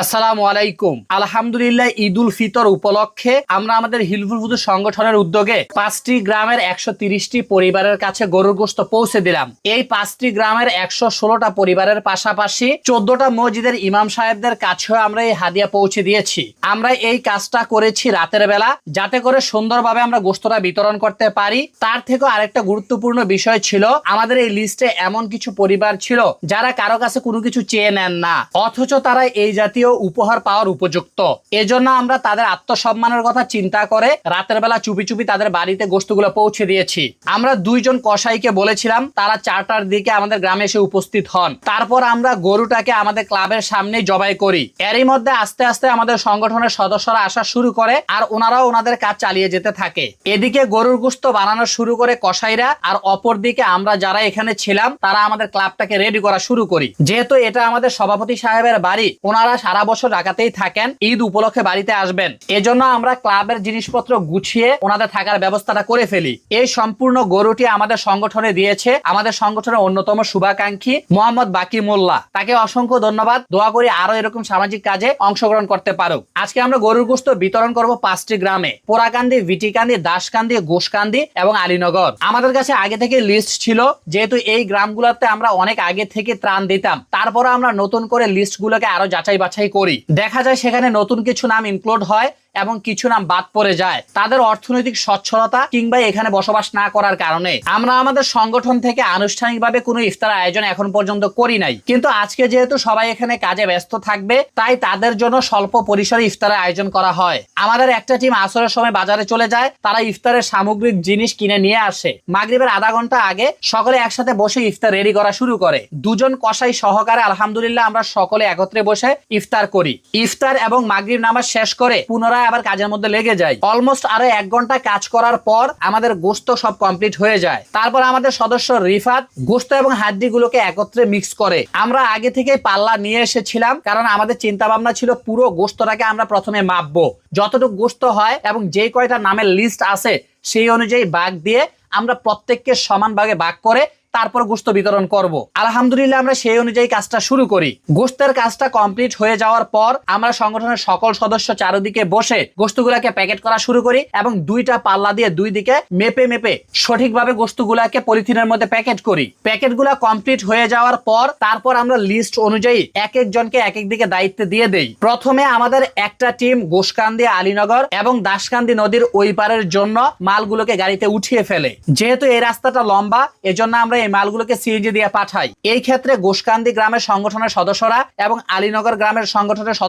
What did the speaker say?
আসসালামু আলাইকুম। আলহামদুলিল্লাহ, ঈদুল ফিতর উপলক্ষে আমরা আমাদের হিলফুল ফুতুর সংগঠনের উদ্যোগে 5টি গ্রামের 130টি পরিবারের কাছে গরুর গোশত পৌঁছে দিলাম। এই 5টি গ্রামের 116টা পরিবারের পাশাপাশি 14টা মসজিদের ইমাম সাহেবদের কাছেও আমরা এই হাদিয়া পৌঁছে দিয়েছি। আমরা এই কাজটা করেছি রাতের বেলা, যাতে করে সুন্দরভাবে আমরা গোশতটা বিতরণ করতে পারি। তার থেকেও আরেকটা গুরুত্বপূর্ণ বিষয় ছিল, আমাদের এই লিস্টে এমন কিছু পরিবার ছিল যারা কারো কাছে কোনো কিছু চেয়ে নেন না, অথচ তারা এই জাতীয় উপহার পাওয়ার উপযুক্ত। এজন্য আমরা তাদের আত্মসম্মানের কথা চিন্তা করে রাতের বেলা চুপি চুপি তাদের বাড়িতে গোশতগুলো পৌঁছে দিয়েছি। আমরা 2 জন কসাইকে বলেছিলাম তারা 4টার দিকে আমাদের গ্রামে এসে উপস্থিত হন। তারপর আমরা গরুটাকে আমাদের ক্লাবের সামনে জবাই করি। এরই মধ্যে আস্তে আস্তে আমাদের সংগঠনের সদস্যরা আসা শুরু করে, আর ওনারাও ওনাদের কাজ চালিয়ে যেতে থাকে। এদিকে গরুর গোশত বানানো শুরু করে কসাইরা, আর অপর দিকে আমরা যারা এখানে ছিলাম তারা আমাদের ক্লাবটাকে রেডি করা শুরু করি। যেহেতু এটা আমাদের সভাপতি সাহেবের বাড়ি, ওনারা সারা বছর ঢাকাতেই থাকেন, ঈদ উপলক্ষে বাড়িতে আসবেন, এজন্য আমরা ক্লাবের জিনিসপত্র গুছিয়ে ওনাদের থাকার ব্যবস্থাটা করে ফেলি। এই সম্পূর্ণ গরুটি আমাদের সংগঠনে দিয়েছে আমাদের সংগঠনের অন্যতম শুভাকাঙ্ক্ষী মোহাম্মদ বাকি মোল্লা। তাকে অসংখ্য ধন্যবাদ। দোয়া করি আরো এরকম সামাজিক কাজে অংশগ্রহণ করতে পারো। আজকে আমরা গরুর গোশত বিতরণ করব 5টি গ্রামে: পোড়াকান্দি, ভিটিকান্দি, দাসকান্দি, গোশকান্দি এবং আলীনগর। আমাদের কাছে আগে থেকে লিস্ট ছিল, যেহেতু এই গ্রামগুলোতে আমরা অনেক আগে থেকে ত্রাণ দিতাম। তারপর আমরা নতুন করে লিস্টগুলোকে আরো যাচাই বাছাই করি। দেখা যায় সেখানে নতুন কিছু নাম ইনক্লুড হয় এবং কিছু নাম বাদ পড়ে যায় তাদের অর্থনৈতিক সচ্ছলতা কিংবা এখানে বসবাস না করার কারণে। আমরা আমাদের সংগঠন থেকে আনুষ্ঠানিকভাবে কোনো ইফতার আয়োজন এখন পর্যন্ত করি নাই, কিন্তু আজকে যেহেতু সবাই এখানে কাজে ব্যস্ত থাকবে, তাই তাদের জন্য স্বল্প পরিসরে ইফতারের আয়োজন করা হয়। আমাদের একটা টিম আসরের সময় বাজারে চলে যায়, তারা ইফতারের সামগ্রিক জিনিস কিনে নিয়ে আসে। মাগরিবের আধা ঘন্টা আগে সকলে একসাথে বসে ইফতার রেডি করা শুরু করে। 2 জন কসাই সহকারে আলহামদুলিল্লাহ আমরা সকলে একত্রে বসে ইফতার করি। ইফতার এবং মাগরিব নামাজ শেষ করে পুনরায় আবার কাজের মধ্যে লেগে যাই। অলমোস্ট আরো 1 ঘন্টা কাজ করার পর আমাদের গোশত সব কমপ্লিট হয়ে যায়। তারপর আমাদের সদস্য রিফাত গোশত এবং হাড্ডি গুলোকে একত্রে মিক্স করে। আমরা আগে থেকে পাল্লা নিয়ে এসেছিলাম, কারণ আমাদের চিন্তা ভাবনা ছিল পুরো গোশতটাকে আমরা প্রথমে মাপবো। যতটুকু গোশত হয় এবং যে কয়টা নামের লিস্ট আছে সেই অনুযায়ী ভাগ দিয়ে আমরা প্রত্যেককে সমান ভাগে ভাগ করে তারপর গোশত বিতরণ করব। আলহামদুলিল্লাহ আমরা সেই অনুযায়ী কাজটা শুরু করি। গোশতের কাজটা কমপ্লিট হয়ে যাওয়ার পর আমরা সংগঠনের সকল সদস্য চারিদিকে বসে গোশতগুলাকে প্যাকেট করা শুরু করি এবং 2টা পাল্লা দিয়ে 2 দিকে মেপে মেপে সঠিকভাবে গোশতগুলাকে পলিথিনের মধ্যে প্যাকেট করি। প্যাকেটগুলা কমপ্লিট হয়ে যাওয়ার পর তারপর আমরা লিস্ট অনুযায়ী এক একজনকে এক এক দিকে দায়িত্ব দিয়ে দেই। প্রথমে আমাদের একটা টিম গোশকান্দি, আলীনগর এবং দাসকান্দি নদীর ওই পারের জন্য মালগুলোকে গাড়িতে উঠিয়ে ফেলে। যেহেতু এই রাস্তাটা লম্বা, এজন্য আমরা এই মালগুলোকে সিএনজি দিয়ে পাঠাই। এই ক্ষেত্রে গোশকান্দি গ্রামের সংগঠনের সদস্যরা এবং আলীনগর গ্রামের সংগঠনের